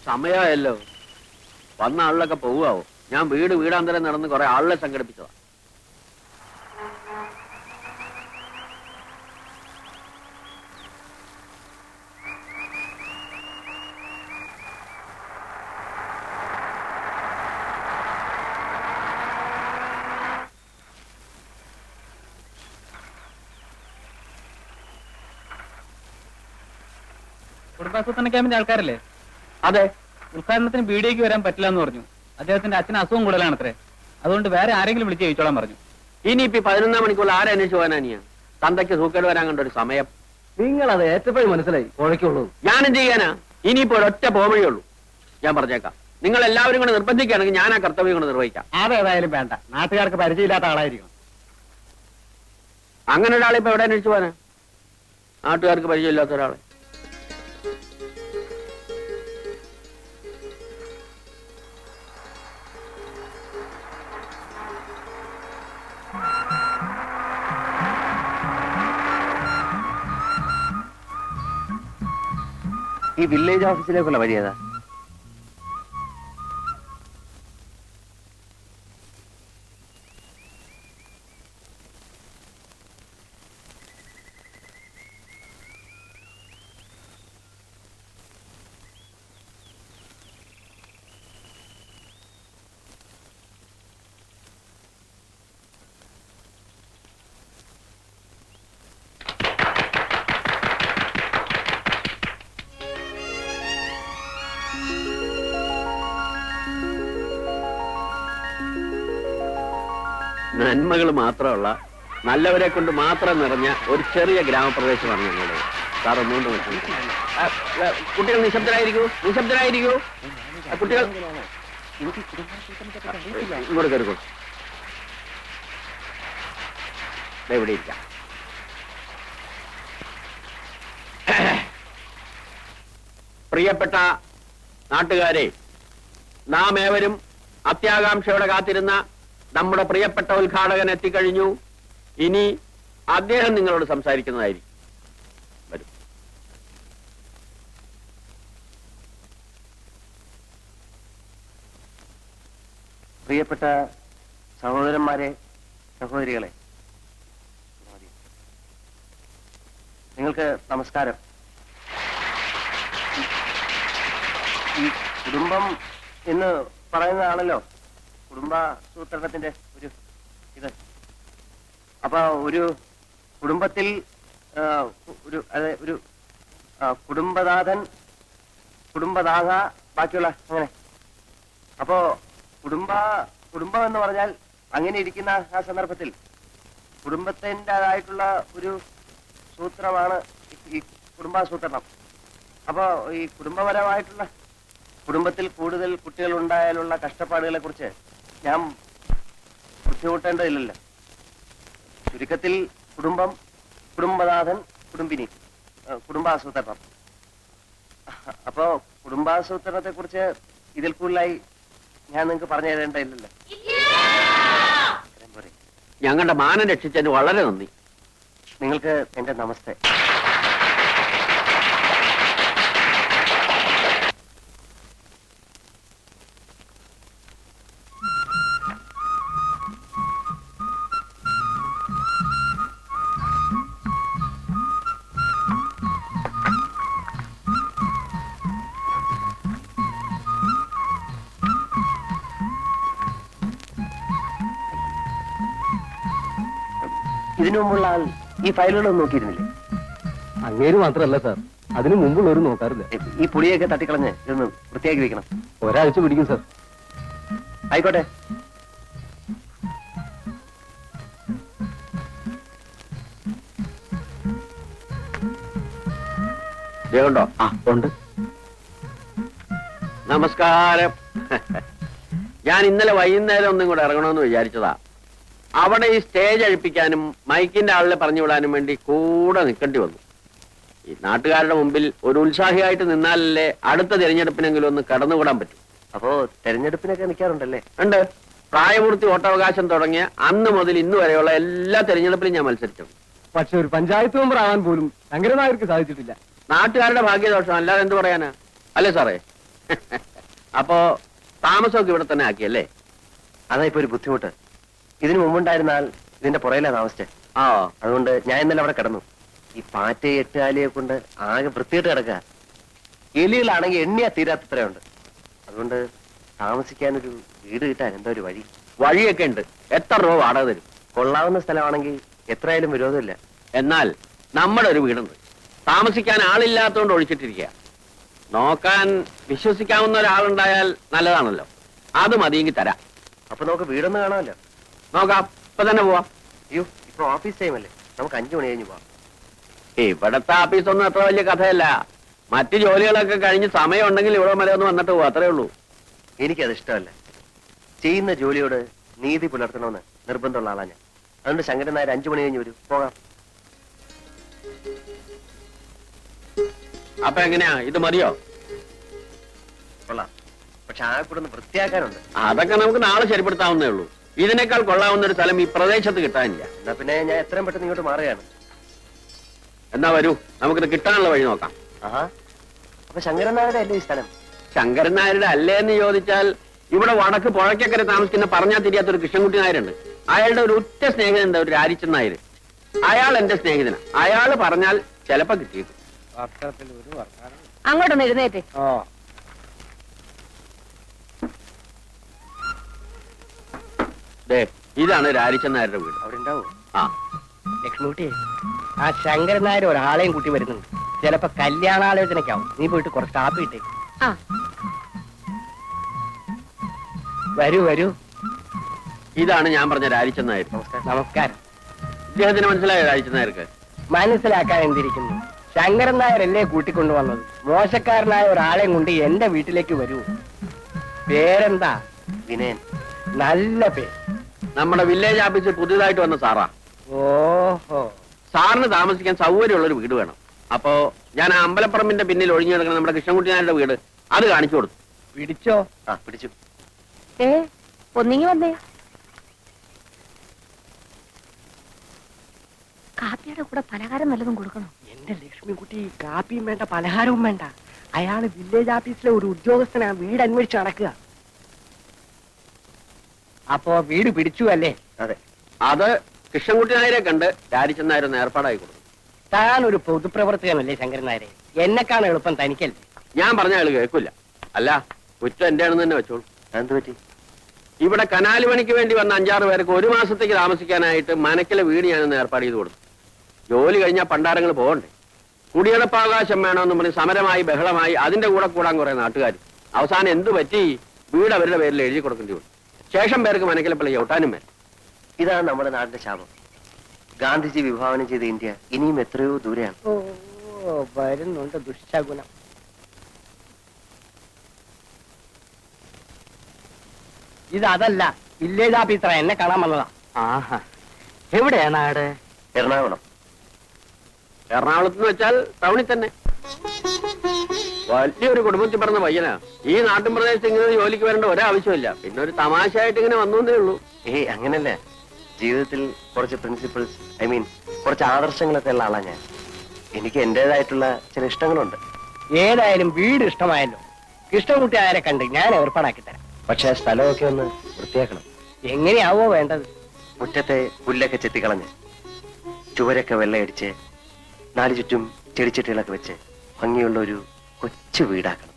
സമയമല്ലോ. വന്ന ആളിലൊക്കെ പോവാവോ? ഞാൻ വീടാന്തരം നടന്ന് കുറെ ആളിനെ സംഘടിപ്പിച്ചതാ. കുടുംബാസൂത്രണ ക്യാമ്പിന്റെ ആൾക്കാരല്ലേ? അതെ. ഉദ്ഘാടനത്തിന് വീഡിയോക്ക് വരാൻ പറ്റില്ല എന്ന് പറഞ്ഞു. അദ്ദേഹത്തിന്റെ അച്ഛന് അസുഖം കൂടുതലാണത്രേ. അതുകൊണ്ട് വേറെ ആരെങ്കിലും വിളിച്ച് ചോദിച്ചോളാൻ പറഞ്ഞു. ഇനിയിപ്പോ 11 മണിക്കൂർ ആരെ അന്വേഷിച്ചു പോകാനാ? തന്തയ്ക്ക് സൂക്കേട് വരാൻ കണ്ട ഒരു സമയം. നിങ്ങൾ അത് ഏറ്റപ്പോഴും മനസ്സിലായി കുഴയ്ക്കുള്ളൂ. ഞാനും ചെയ്യാനാ? ഇനിയിപ്പോ ഒരൊറ്റ പോവഴിയുള്ളൂ. ഞാൻ പറഞ്ഞേക്കാം, നിങ്ങൾ എല്ലാവരും കൂടെ നിർബന്ധിക്കുകയാണെങ്കിൽ ഞാൻ ആ കർത്തവ്യം കൊണ്ട് നിർവഹിക്കാം. അതേതായാലും വേണ്ട, നാട്ടുകാർക്ക് പരിചയമില്ലാത്ത ആളായിരിക്കും. അങ്ങനെ ഒരാളെ ഇപ്പൊ എവിടെ അന്വേഷിച്ചു പോകാനാ? നാട്ടുകാർക്ക് പരിചയമില്ലാത്ത ഒരാളെ. ഈ വില്ലേജ് ഓഫീസിലേക്കുള്ള വഴി ഏതാ? നന്മകൾ മാത്രമുള്ള, നല്ലവരെ കൊണ്ട് മാത്രം നിറഞ്ഞ ഒരു ചെറിയ ഗ്രാമപ്രദേശമാണ് ഞങ്ങളുടെ. സാർ ഒന്നുകൊണ്ട് കുട്ടികൾ നിശബ്ദരായിരിക്കൂ. കുട്ടികൾ ഇങ്ങോട്ട് കയറിക്കോളൂ. ഇവിടെ ഇരിക്കാം. പ്രിയപ്പെട്ട നാട്ടുകാരെ, നാം ഏവരും അത്യാകാംക്ഷയോടെ കാത്തിരുന്ന നമ്മുടെ പ്രിയപ്പെട്ട ഉദ്ഘാടകൻ എത്തിക്കഴിഞ്ഞു. ഇനി അദ്ദേഹം നിങ്ങളോട് സംസാരിക്കുന്നതായിരിക്കും. വരും. പ്രിയപ്പെട്ട സഹോദരന്മാരെ, സഹോദരികളെ, നിങ്ങൾക്ക് നമസ്കാരം. ഈ കുടുംബം എന്ന് പറയുന്നതാണല്ലോ കുടുംബാസൂത്രണത്തിന്റെ ഒരു ഇത്. അപ്പൊ ഒരു കുടുംബത്തിൽ ഒരു കുടുംബനാഥൻ, കുടുംബനാഥ, ബാക്കിയുള്ള അങ്ങനെ. അപ്പോ കുടുംബം എന്ന് പറഞ്ഞാൽ അങ്ങനെ ഇരിക്കുന്ന ആ സന്ദർഭത്തിൽ കുടുംബത്തിൻ്റെതായിട്ടുള്ള ഒരു സൂത്രമാണ് ഈ കുടുംബാസൂത്രണം. അപ്പോ ഈ കുടുംബപരമായിട്ടുള്ള കുടുംബത്തിൽ കൂടുതൽ കുട്ടികൾ ഉണ്ടായാലുള്ള കഷ്ടപ്പാടുകളെ കുറിച്ച് ഞാൻ ബുദ്ധിമുട്ടേണ്ടതില്ലല്ലോ. ചുരുക്കത്തിൽ കുടുംബം, കുടുംബനാഥൻ, കുടുംബിനി, കുടുംബാസൂത്രണം. അപ്പോ കുടുംബാസൂത്രണത്തെ കുറിച്ച് ഇതിൽ കൂടുതലായി ഞാൻ നിങ്ങൾക്ക് പറഞ്ഞു തരേണ്ടതില്ലല്ലോ. ഞങ്ങളുടെ മാനം രക്ഷിച്ചതിന് വളരെ നന്ദി. നിങ്ങൾക്ക് എന്റെ നമസ്തേ. ഇതിനു മുമ്പുള്ള ആൾ ഈ ഫയലുകളൊന്നും നോക്കിയിരുന്നില്ലേ? അങ്ങേര് മാത്രമല്ല സാർ, അതിനു മുമ്പുള്ളവരും നോക്കാറില്ല. ഈ പുളിയൊക്കെ തട്ടിക്കളഞ്ഞ് ഇതൊന്ന് വൃത്തിയാക്കി വെക്കണം. ഒരാഴ്ച പിടിക്കും സാർ. ആയിക്കോട്ടെ. ണ്ടോ? ആ ഉണ്ട്. നമസ്കാരം. ഞാൻ ഇന്നലെ വൈകുന്നേരം ഒന്നും കൂടെ ഇറങ്ങണമെന്ന് വിചാരിച്ചതാ. അവിടെ ഈ സ്റ്റേജ് അഴിപ്പിക്കാനും മൈക്കിന്റെ ആളിനെ പറഞ്ഞു വിടാനും വേണ്ടി കൂടെ നിൽക്കേണ്ടി വന്നു. ഈ നാട്ടുകാരുടെ മുമ്പിൽ ഒരു ഉത്സാഹിയായിട്ട് നിന്നാലല്ലേ അടുത്ത തിരഞ്ഞെടുപ്പിനെങ്കിലും ഒന്ന് കടന്നുകൂടാൻ പറ്റും. അപ്പോ തെരഞ്ഞെടുപ്പിനൊക്കെ നിൽക്കാറുണ്ടല്ലേ? ഉണ്ട്. പ്രായപൂർത്തി വോട്ടവകാശം തുടങ്ങിയ അന്ന് മുതൽ ഇന്ന് വരെയുള്ള എല്ലാ തെരഞ്ഞെടുപ്പിലും ഞാൻ മത്സരിച്ചു. പക്ഷെ ഒരു പഞ്ചായത്ത് മെമ്പർ ആവാൻ പോലും ശങ്കരനായർക്ക് സാധിച്ചിട്ടില്ല. നാട്ടുകാരുടെ ഭാഗ്യദോഷം, അല്ലാതെ എന്ത് പറയാനാ? അല്ലേ സാറേ? അപ്പോ താമസമൊക്കെ ഇവിടെ തന്നെ ആക്കിയല്ലേ? അതാ ഇപ്പൊ ഒരു ബുദ്ധിമുട്ട്. ഇതിനു മുമ്പുണ്ടായിരുന്നാൽ ഇതിന്റെ പുറയിലാ താമസിച്ചേ. ആ, അതുകൊണ്ട് ഞാൻ ഇന്നലെ അവിടെ കിടന്നു. ഈ പാറ്റ എട്ടുകാലിയെ കൊണ്ട് ആകെ വൃത്തിയായിട്ട് കിടക്കുക. എലികളാണെങ്കിൽ എണ്ണിയാ തീരാത്തത്രയുണ്ട്. അതുകൊണ്ട് താമസിക്കാനൊരു വീട് കിട്ടാൻ എന്താ ഒരു വഴി? വഴിയൊക്കെ ഉണ്ട്. എത്ര രൂപ വാടക തരും? കൊള്ളാവുന്ന സ്ഥലമാണെങ്കിൽ എത്രയായാലും വിരോധമില്ല. എന്നാൽ നമ്മുടെ ഒരു വീടുണ്ട്, താമസിക്കാൻ ആളില്ലാത്തതുകൊണ്ട് ഒഴിച്ചിട്ടിരിക്കുക. നോക്കാൻ വിശ്വസിക്കാവുന്ന ഒരാളുണ്ടായാൽ നല്ലതാണല്ലോ. അത് മതിയെങ്കിൽ തരാം. അപ്പൊ നമുക്ക് വീടൊന്നും കാണാമല്ലോ. നോക്കാം, ഇപ്പൊ തന്നെ പോവാം. അയ്യോ, ഇപ്പൊ ഓഫീസ് ടൈം അല്ലേ, നമുക്ക് 5 മണി കഴിഞ്ഞ് പോവാം. ഇവിടത്തെ ആഫീസൊന്നും അത്ര വലിയ കഥയല്ല. മറ്റു ജോലികളൊക്കെ കഴിഞ്ഞ് സമയം ഉണ്ടെങ്കിൽ ഇവിടെ വരെ ഒന്ന് വന്നിട്ട് പോവാ, അത്രേ ഉള്ളൂ. എനിക്കത് ഇഷ്ടമല്ല. ചെയ്യുന്ന ജോലിയോട് നീതി പുലർത്തണമെന്ന് നിർബന്ധമുള്ള ആളാ ഞാൻ. അതുകൊണ്ട് ശങ്കരൻ നായർ 5 മണി കഴിഞ്ഞ് വരും. പോകാം. അപ്പൊ എങ്ങനെയാ, ഇത് മതിയോ? കൊള്ളാം. പക്ഷെ ആ കൂടെ ഒന്ന് വൃത്തിയാക്കാനുണ്ട്. അതൊക്കെ നമുക്ക് നാളെ ശരിപ്പെടുത്താവുന്നേ ഉള്ളൂ. ഇതിനേക്കാൾ കൊള്ളാവുന്ന ഒരു സ്ഥലം ഈ പ്രദേശത്ത് കിട്ടാനില്ല. എന്നാ പിന്നെ ഞാൻ എത്രയും പെട്ടെന്ന് ഇങ്ങോട്ട് മാറുകയാണ്. എന്നാ വരൂ, നമുക്കിത് കിട്ടാനുള്ള വഴി നോക്കാം. ആഹാ, അപ്പൊ ശങ്കരൻ നായരുടെ അല്ലേ ഈ സ്ഥലം? ശങ്കരൻ നായരുടെ അല്ലേ എന്ന് ചോദിച്ചാൽ, ഇവിടെ വടക്ക് പുഴയ്ക്കക്കരെ താമസിക്കുന്ന പറഞ്ഞാൽ തിരിയാത്തൊരു കൃഷ്ണൻകുട്ടി നായരുണ്ട്. അയാളുടെ ഒരു ഉറ്റ സ്നേഹിതനുണ്ട്, ഒരു രാരിച്ചൻ നായർ. അയാൾ എന്റെ സ്നേഹിതനാ. അയാൾ പറഞ്ഞാൽ ചിലപ്പോ കിട്ടിയിട്ടു. അങ്ങോട്ടൊന്ന് എഴുന്നേറ്റ്. ദേ, ഇതാണ് രാരിച്ചൻ നായരുടെ വീട്. അവിടെ ഉണ്ടാവും. ആ, ലക്ഷ്മിക്കുട്ടി, ആ ശങ്കരൻ നായർ ഒരാളെയും കൂട്ടി വരുന്നുണ്ട്. ചിലപ്പോ കല്യാണാലോചനയ്ക്കാവും. നീ പോയിട്ട് കുറച്ച് കാപ്പി ഇട്ടേ. ആ, വരൂ വരൂ. ഇതാണ് ഞാൻ പറഞ്ഞ രാരിച്ചൻ നായർ. നമസ്കാരം. ഇദ്ദേഹത്തിന് മനസ്സിലായോ രാരിച്ചൻ നായർക്ക്? മനസ്സിലാക്കാൻ എന്തിരിക്കുന്നു? ശങ്കരൻ നായരല്ലേ കൂട്ടിക്കൊണ്ടുവന്നത്. മോശക്കാരനായ ഒരാളെയും കൊണ്ട് എന്റെ വീട്ടിലേക്ക് വരൂ. പേരെന്താ? വിനയൻ. നല്ല പേര്. നമ്മുടെ വില്ലേജ് ഓഫീസിൽ പുതിയതായിട്ട് വന്ന സാറാ. ഓഹോ. സാറിന് താമസിക്കാൻ സൗകര്യമുള്ള ഒരു വീട് വേണം. അപ്പോ ഞാൻ ആ അമ്പലപ്പറമ്പിന്റെ പിന്നിൽ ഒഴിഞ്ഞു കിടക്കുന്ന നമ്മുടെ കൃഷ്ണൻകുട്ടി നായരുടെ വീട് അത് കാണിച്ചു കൊടുത്തു. പിടിച്ചോ? ആ, പിടിച്ചു. ഒന്നിങ്ങി വന്നേ. കാപ്പിയുടെ കൂടെ പലഹാരം നല്ലതും കൊടുക്കണം. എന്റെ ലക്ഷ്മിക്കുട്ടി, കാപ്പിയും വേണ്ട പലഹാരവും വേണ്ട. അയാള് വില്ലേജ് ഓഫീസിലെ ഒരു ഉദ്യോഗസ്ഥനാ. വീട് അന്വേഷിച്ച് നടക്കുക. അപ്പോ വീട് പിടിച്ചു അല്ലേ? അതെ. അത് കൃഷ്ണൻകുട്ടി നായരെ കണ്ട് രാരിച്ചൻ നായർ ഒന്ന് ഏർപ്പാടായി കൊടുത്തു. താൻ ഒരു പൊതുപ്രവർത്തകനല്ലേ ശങ്കരൻ നായരെ? എന്നെക്കാണ് എളുപ്പം തനിക്കല്ലേ? ഞാൻ പറഞ്ഞ ആള് കേൾക്കില്ല. അല്ല, കുറ്റം എന്റെ ആണെന്ന് തന്നെ വെച്ചോളൂ. എന്ത് പറ്റി? ഇവിടെ കനാല് പണിക്ക് വേണ്ടി വന്ന 5-6 പേർക്ക് 1 മാസത്തേക്ക് താമസിക്കാനായിട്ട് മനക്കിലെ വീട് ഞാനൊന്ന് ഏർപ്പാട് ചെയ്ത് കൊടുത്തു. ജോലി കഴിഞ്ഞാൽ പണ്ടാരങ്ങൾ പോകണ്ടേ? കുടിയടപ്പാവകാശം വേണമെന്ന് പറഞ്ഞ് സമരമായി ബഹളമായി അതിന്റെ കൂടെ കൂടാൻ കുറെ നാട്ടുകാർ. അവസാനം എന്തു പറ്റി? വീട് അവരുടെ പേരിൽ എഴുതി കൊടുക്കേണ്ടി വന്നു. ശേഷം പേർക്ക് മനക്കിലെ പള്ളി ചവിട്ടാനും വരും. ഇതാണ് നമ്മുടെ നാടിന്റെ ശാപം. ഗാന്ധിജി വിഭാവനം ചെയ്ത ഇന്ത്യ ഇനിയും എത്രയോ ദൂരെയാണ്. ഓ, വരുന്നുണ്ട് ദുശ്ശകുനം. ഇതല്ല, വില്ലേജ് ഓഫീസറ. എന്നെ കാണാൻ വന്നതാ. ആഹാ. എവിടെയാ നാട്? എറണാകുളം. എറണാകുളത്ത് എന്ന് വെച്ചാൽ ടൗണിൽ തന്നെ. വലിയൊരു കുടുംബത്തിൽ പറഞ്ഞ പയ്യനാ. ഈ നാട്ടിൻ പ്രദേശത്ത് ഇങ്ങനെ ജോലിക്ക് വരേണ്ട ഒരാവശ്യമില്ല. പിന്നെ ഒരു തമാശയായിട്ട് ഇങ്ങനെ വന്നേ ഉള്ളൂ. അങ്ങനല്ല. ജീവിതത്തിൽ കുറച്ച് പ്രിൻസിപ്പിൾസ്, കുറച്ച് ആദർശങ്ങളൊക്കെ ഉള്ള ആളാ ഞാൻ. എനിക്ക് എന്റേതായിട്ടുള്ള ചില ഇഷ്ടങ്ങളുണ്ട്. ഏതായാലും വീട് ഇഷ്ടമായല്ലോ. കൃഷ്ണൻകുട്ടി ആരെ കണ്ട് ഞാൻ ഏർപ്പാടാക്കി തരാം. പക്ഷെ സ്ഥലമൊക്കെ ഒന്ന് വൃത്തിയാക്കണം. എങ്ങനെയാവോ വേണ്ടത്? മുറ്റത്തെ പുല്ലൊക്കെ ചെത്തിക്കളഞ്ഞ് ചുവരൊക്കെ വെള്ളയടിച്ച് 4 ചുറ്റും ചെടിച്ചട്ടികളൊക്കെ വെച്ച് ഭംഗിയുള്ള ഒരു കൊച്ചു വീടാക്കണം.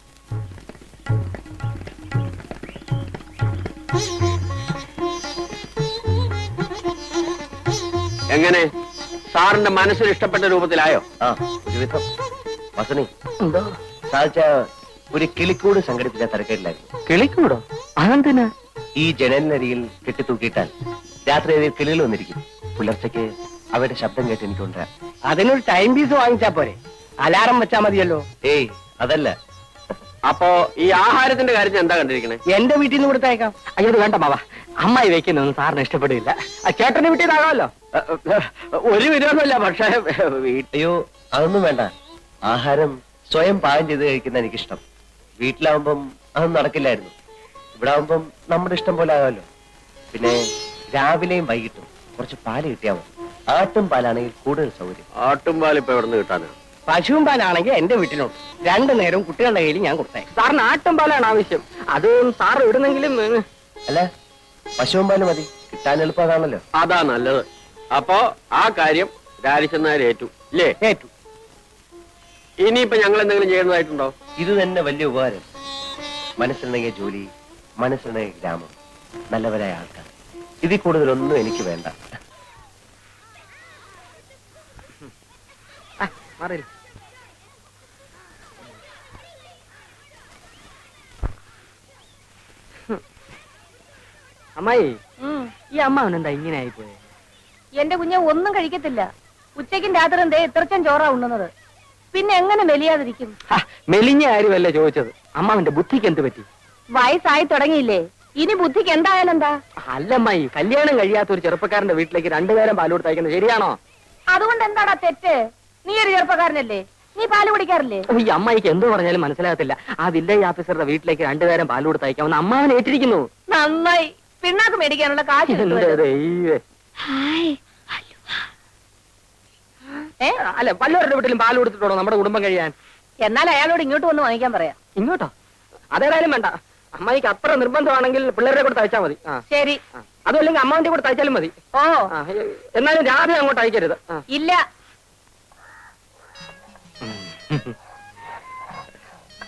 എങ്ങനെ? സാറിന്റെ മനസ്സിന് ഇഷ്ടപ്പെട്ട രൂപത്തിലായോ? ആ, ഒരുവിധം. വസണി, സാധിച്ച ഒരു കിളിക്കൂട് സംഘടിപ്പിച്ച തരക്കേടില്ലായിരുന്നു. കിളിക്കൂടോ? അതെന്തിനാ? ഈ ജനലിനരികിൽ കെട്ടിത്തൂക്കിയിട്ടാൽ രാത്രി ഏതെങ്കിലും കിളികൾ വന്നിരിക്കും. പുലർച്ചയ്ക്ക് അവരുടെ ശബ്ദം കേട്ട് എനിക്ക് കൊണ്ടുവരാം. അതിനൊരു ടൈം പീസ് വാങ്ങിച്ചാ പോരെ? അലാറം വെച്ചാ മതിയല്ലോ. ഏയ്, അതല്ല. അപ്പോ ഈ ആഹാരത്തിന്റെ കാര്യത്തിൽ എന്താ കണ്ടിരിക്കണേ? എന്റെ വീട്ടിൽ നിന്ന് കൊടുത്തയക്കാം. അയ്യോ, വേണ്ട മാവ. അമ്മായി വെക്കുന്നൊന്നും സാറിന് ഇഷ്ടപ്പെടില്ല. ചേട്ടന്റെ വീട്ടിൽ നിന്നാകാമല്ലോ. ഒരു വിരോധമില്ല. പക്ഷേ അയ്യോ, അതൊന്നും വേണ്ട. ആഹാരം സ്വയം പാകം ചെയ്ത് കഴിക്കുന്ന എനിക്കിഷ്ടം. വീട്ടിലാവുമ്പം അതൊന്നും നടക്കില്ലായിരുന്നു. ഇവിടെ ആവുമ്പം നമ്മുടെ ഇഷ്ടം പോലെ ആകാമല്ലോ. പിന്നെ രാവിലെയും വൈകിട്ടും കുറച്ച് പാല് കിട്ടിയാൽ മതി. ആട്ടും പാലാണെങ്കിൽ കൂടുതൽ സൗകര്യം. ആട്ടുംപാൽ ഇപ്പൊ എവിടെ നിന്ന് കിട്ടാനാ? പശുവും പാലാണെങ്കിൽ എന്റെ വീട്ടിലുണ്ട്. 2 നേരവും കുട്ടികളുടെ കയ്യിൽ ഞാൻ കൊടുത്തേ. സാറിന് ആട്ടും പാലാണ് ആവശ്യം. അത് സാർ ഇടുന്നെങ്കിലും അല്ല, പശുവും പാല് മതി, കിട്ടാൻ എളുപ്പം അതാണല്ലോ. അതാ നല്ലത്. അപ്പോ ആ കാര്യം രാരിച്ചെന്നാർ ഏറ്റു ഇല്ലേ? ഏറ്റു. ഇനിയിപ്പോ ഞങ്ങൾ എന്തെങ്കിലും ചെയ്യുന്നതായിട്ടുണ്ടോ? ഇത് തന്നെ വലിയ ഉപകാരം. മനസ്സിലുണ്ടെങ്കിൽ ജോലി, മനസ്സിലുണ്ടെങ്കിൽ ഗ്രാമം, നല്ലവരായ ആൾക്കാർ. ഇതിൽ കൂടുതലൊന്നും എനിക്ക് വേണ്ട. മാറിയില്ല. അമ്മായി, ഈ അമ്മാവൻ എന്താ ഇങ്ങനെ ആയിപ്പോയെ? എന്റെ കുഞ്ഞെ ഒന്നും കഴിക്കത്തില്ല. ഉച്ചയ്ക്കും രാത്രിയും ദേ ഇത്രച്ചും ചോറാ ഉണ്ണുന്നത്. പിന്നെ എങ്ങനെ മെലിയാതിരിക്കും? മെലിഞ്ഞ കാര്യമല്ല ചോദിച്ചത്, അമ്മാവന്റെ ബുദ്ധിക്ക് എന്ത് പറ്റി? വയസ്സായി തുടങ്ങിയില്ലേ, ഇനി ബുദ്ധിക്ക് എന്തായാലും എന്താ? അല്ലമ്മായി, കല്യാണം കഴിയാത്ത ഒരു ചെറുപ്പക്കാരന്റെ വീട്ടിലേക്ക് 2 നേരം പാൽ കൊടുത്തയക്കുന്നത് ശരിയാണോ? അതുകൊണ്ട് എന്താടാ തെറ്റ്? നീ ഒരു ചെറുപ്പക്കാരനല്ലേ, നീ പാല് കുടിക്കാറില്ലേ? ഈ അമ്മായിക്ക് എന്തോ പറഞ്ഞാലും മനസ്സിലാകത്തില്ല. ആ വില്ലേജ് ഓഫീസറുടെ വീട്ടിലേക്ക് 2 നേരം പാൽ കൊടുത്തയക്കാമെന്ന് അമ്മാവൻ ഏറ്റിരിക്കുന്നു. നന്നായി. പിണ്ണാക്ക് മേടിക്കാനുള്ള കാശ് എന്റെ കിട്ടുമല്ലോ. ദൈവമേ. ഏ? അല്ല, വല്ലവരുടെ വീട്ടിലും പാൽ കൊടുത്തിട്ടുണ്ടോ നമ്മുടെ കുടുംബം കഴിയാൻ? എന്നാൽ അയാളോട് ഇങ്ങോട്ട് വന്ന് വാങ്ങിക്കാൻ പറയാം. ഇങ്ങോട്ടോ? അതേതായാലും വേണ്ട. അമ്മായിക്ക് അത്ര നിർബന്ധമാണെങ്കിൽ പിള്ളേരെ കൂടെ തയ്ച്ചാൽ മതി. ശരി. അതുമല്ലെങ്കിൽ അമ്മാവന്റെ കൂടെ തയ്ച്ചാലും മതി. ഓ, എന്നാലും രാധ അങ്ങോട്ട് അയക്കരുത്. ഇല്ല.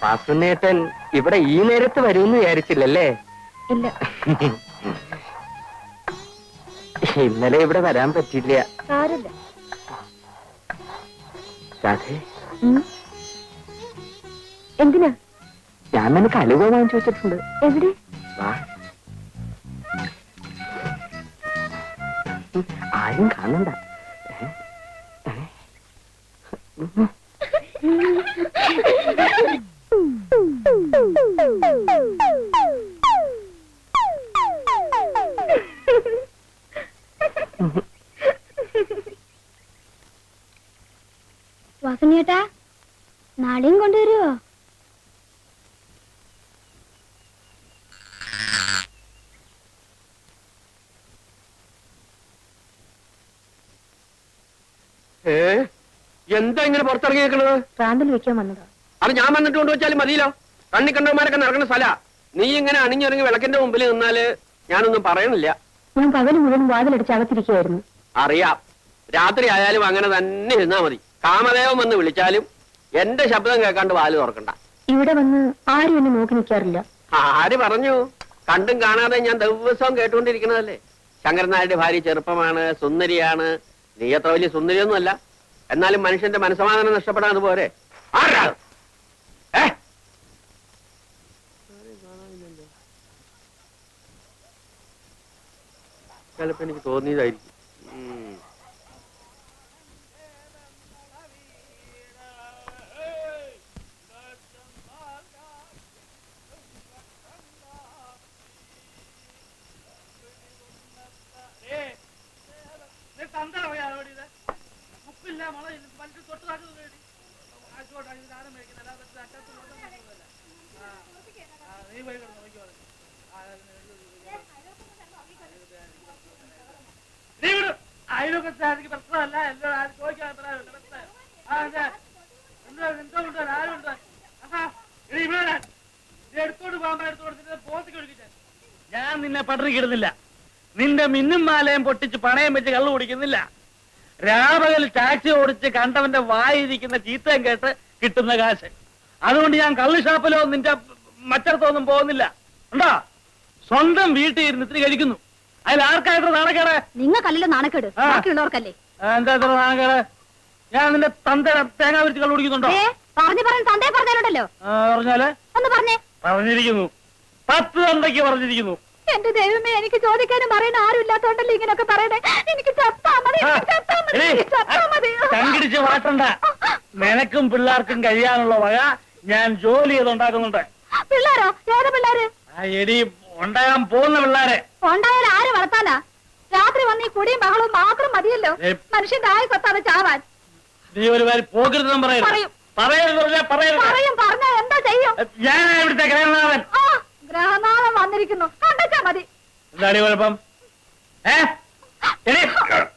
വാസുനേട്ടൻ ഇവിടെ ഈ നേരത്ത് വരുമെന്ന് വിചാരിച്ചില്ലല്ലേ? ഇല്ല. ഇന്നലെ ഇവിടെ വരാൻ പറ്റില്ല. സാരമില്ല. രാധേ, എന്തിനാ? ഞാൻ നിനക്ക് അലുവ വാങ്ങിച്ചു വെച്ചിട്ടുണ്ട്. എവിടെ? വാ. ആരും കാണണ്ട. വാസനേട്ടാ, നാളെയും കൊണ്ടുവരുമോ? എന്താ ഇങ്ങനെ പുറത്തിറങ്ങി നിൽക്കുന്നത്? പ്രാന്തൽ വെക്കാൻ വന്നതാ. അത് ഞാൻ വന്നിട്ട് കൊണ്ടുവച്ചാലും മതിയല്ലോ. കണ്ണി കണ്ടവന്മാരൊക്കെ നടക്കുന്ന സ്ഥല. നീ ഇങ്ങനെ അണിഞ്ഞിറങ്ങി വിളക്കിന്റെ മുമ്പിൽ നിന്നാല് ഞാനൊന്നും പറയണില്ല. ഞാൻ പകല് മുഴുവൻ വാതിലടിച്ച് അകത്തിരിക്കുകയായിരുന്നു. അറിയാം, രാത്രി ആയാലും അങ്ങനെ തന്നെ ഇരുന്നാ മതി. കാമദേവൻ വന്ന് വിളിച്ചാലും എന്റെ ശബ്ദം കേൾക്കാണ്ട് വാല് തുറക്കണ്ട. ഇവിടെ വന്ന് ആരും എന്നെ നോക്കി നിൽക്കാറില്ല. ആര് പറഞ്ഞു? കണ്ടും കാണാതെ ഞാൻ ദിവസവും കേട്ടുകൊണ്ടിരിക്കണതല്ലേ. ശങ്കരൻ നായരുടെ ഭാര്യ ചെറുപ്പമാണ്, സുന്ദരിയാണ്. നീ അത്ര വലിയ സുന്ദരിയൊന്നും അല്ല. എന്നാലും മനുഷ്യന്റെ മനസ്സമാധാനം നഷ്ടപ്പെടാൻ അതുപോലെ. ആരാ? ചിലപ്പോ എനിക്ക് തോന്നിയതായിരിക്കും. അയൽവക്കത്തെ പ്രശ്നമല്ല, എല്ലാവരും ചോദിക്കാൻ എടുത്തോണ്ട് പോകാൻ എടുത്തോണ്ട് പോത്തിക്ക് ഒഴുകിച്ചാൽ ഞാൻ നിന്നെ പട്ടിണിക്കിടുന്നില്ല. നിന്റെ മിന്നും മാലയും പൊട്ടിച്ച് പണയം വെച്ച് കള്ളു കുടിക്കുന്നില്ല. രാപകൽ ടാക്സി ഓടിച്ച് കണ്ടവന്റെ വായിരിക്കുന്ന ചീത്തയും കേട്ട് കിട്ടുന്ന കാശ്. അതുകൊണ്ട് ഞാൻ കള്ളു ഷാപ്പിലോ നിന്റെ മറ്റടത്തൊന്നും പോകുന്നില്ല. ഉണ്ടോ? സ്വന്തം വീട്ടിൽ ഇരുന്ന് ഇത്തിരി കഴിക്കുന്നു. അതിൽ ആർക്കായിട്ട് നാണക്കേട്? നിങ്ങൾക്കല്ലല്ലോ നാണക്കേട്, ബാക്കിയുള്ളവർക്കല്ലേ. എന്താ ഇത്ര നാണക്കേട്? ഞാൻ നിന്റെ തന്ത തേങ്ങ വിരിച്ച് കള്ളു കുടിക്കുന്നുണ്ടോ? പറഞ്ഞു തന്തേ പറഞ്ഞാലുണ്ടല്ലോ. പറഞ്ഞാല് ഒന്ന് പറഞ്ഞേ. പറഞ്ഞിരിക്കുന്നു, 10 തന്തയ്ക്ക് പറഞ്ഞിരിക്കുന്നു. എന്റെ ദൈവമേ, എനിക്ക് ചോദിക്കാനും പറയാൻ ആരും ഇല്ലാത്തോണ്ടല്ലോ ഇങ്ങനെയൊക്കെ പറയണേ. എനിക്ക് ചത്താ മതി, ചത്താ മതി. കങ്കിടിച്ച് വാട്ടണ്ട. നിനക്കും പിള്ളേർക്കും കഴിയാനുള്ള വക ഞാൻ ജോലി ചെയ്തുണ്ടാക്കുന്നുണ്ട്. പിള്ളേരോ? ഏത് പിള്ളേര്? എടി, ഉണ്ടാകാൻ പോകുന്ന പിള്ളേരെ. ഉണ്ടായാൽ ആര് വളർത്താനാ? രാത്രി വന്ന് ഈ കുടിയും ബഹളവും മാത്രം മതിയല്ലോ മനുഷ്യന്റെ ആയി കൊത്താതെ ചാവാൻ. നീ ഒരു കാര്യം പോകരുതെന്നും പറയരുത്. പറഞ്ഞാ എന്താ ചെയ്യും? ഞാനാ ഇവിടുത്തെ ഗ്രഹനാഥൻ. ഗ്രഹനാഥൻ വന്നിരിക്കുന്നു, കണ്ടെച്ചാ മതി. എന്താണ് കുഴപ്പം?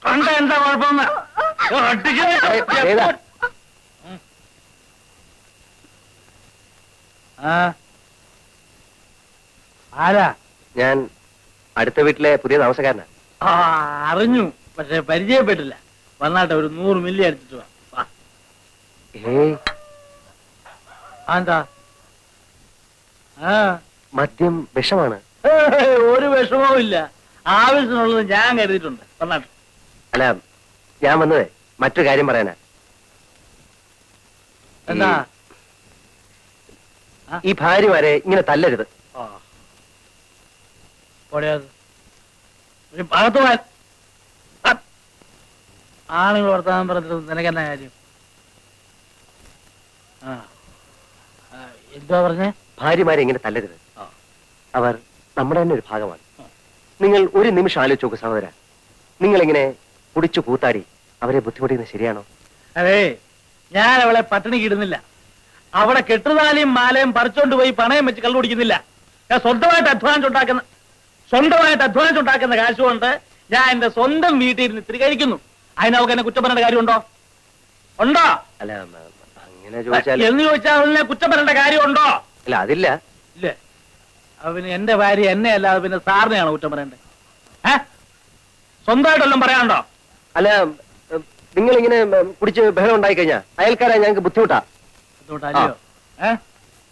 കണ്ട എന്താ കുഴപ്പം? ആ ആരാ? ഞാൻ അടുത്ത വീട്ടിലെ പുതിയ താമസക്കാരനാ. ആ അറിഞ്ഞു, പക്ഷെ പരിചയപ്പെട്ടില്ല. വന്നാട്ടെ, ഒരു 100 മില്ലി അടിച്ചിട്ട് വാ. വാ. ഏയ്, എന്താ? ആ മദ്യം വിഷമാണ്. ഒരു വിഷമവും ഇല്ല. ആവശ്യത്തിനുള്ളത് ഞാൻ കരുതിയിട്ടുണ്ട്. വന്നാട്ടെ. അല്ല, ഞാൻ വന്നതേ മറ്റൊരു കാര്യം പറയാനാ. എന്താ? ഈ ഭാര്യമാരെ ഇങ്ങനെ തല്ലരുത്. പൊടിയത് ഒരു പകത്ത് പോയാൽ ആളുകൾ വർത്താനം പറഞ്ഞിട്ട് നിനക്കെന്നാ കാര്യം? ആ എന്തുവാ പറഞ്ഞേ? ഭാര്യമാരെ ഇങ്ങനെ തല്ലരുത്. ആ. അവർ നമ്മുടെ തന്നെ ഒരു ഭാഗമാണ്. നിങ്ങൾ ഒരു നിമിഷം ആലോചിച്ച് നോക്കൂ സഹോദര. നിങ്ങളിങ്ങനെ കുടിച്ചു കൂത്താടി അവരെ ബുദ്ധിമുട്ടിക്കുന്നത് ശരിയാണോ? അതെ, ഞാൻ അവളെ പട്ടിണിക്ക് ഇടുന്നില്ല. അവിടെ കെട്ടുതാലിയും മാലയും പറിച്ചോണ്ട് പോയി പണയം വെച്ച് കള്ളു കുടിക്കുന്നില്ല. ഞാൻ സ്വന്തമായിട്ട് അധ്വാനിച്ചുണ്ടാക്കുന്ന കാശ് കൊണ്ട് ഞാൻ എന്റെ സ്വന്തം വീട്ടിൽ ഇരുന്ന് ഇത്തിരി കഴിക്കുന്നു. അതിന് അവൾക്ക് എന്നെ കുറ്റം പറയേണ്ട കാര്യമുണ്ടോ? ഉണ്ടോ? അല്ല, അങ്ങനെ ചോദിച്ചാൽ എന്ന് ചോദിച്ചാൽ അവളിനെ കുറ്റം പറയേണ്ട കാര്യമുണ്ടോ? അല്ല, അതില്ല. ഇല്ലേ? പിന്നെ എന്റെ ഭാര്യ എന്നെ അല്ലാതെ പിന്നെ സാറിനെയാണ് കുറ്റം പറയണ്ടേ? സ്വന്തമായിട്ടെല്ലാം പറയാനുണ്ടോ? അല്ല, നിങ്ങളിങ്ങനെ കുടിച്ച് ബഹളം ഉണ്ടായി കഴിഞ്ഞാ അയൽക്കാരായ ഞങ്ങൾക്ക് ബുദ്ധിമുട്ടാ. അതുകൊണ്ടല്ലോ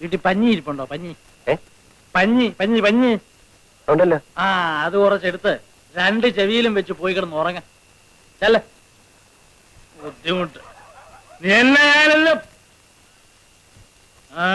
വീട്ടിൽ പഞ്ഞി ഇരിപ്പുണ്ടോ? പഞ്ഞി ഏ? പഞ്ഞി പഞ്ഞി പഞ്ഞി ഉണ്ടല്ലോ. ആ, അത് കുറച്ചെടുത്ത് 2 ചെവിയിലും വെച്ച് പോയി കിടന്ന് ഉറങ്ങ. ചെല്ല, ബുദ്ധിമുട്ട്. നീ എന്നെ ഞാനല്ലോ. ആ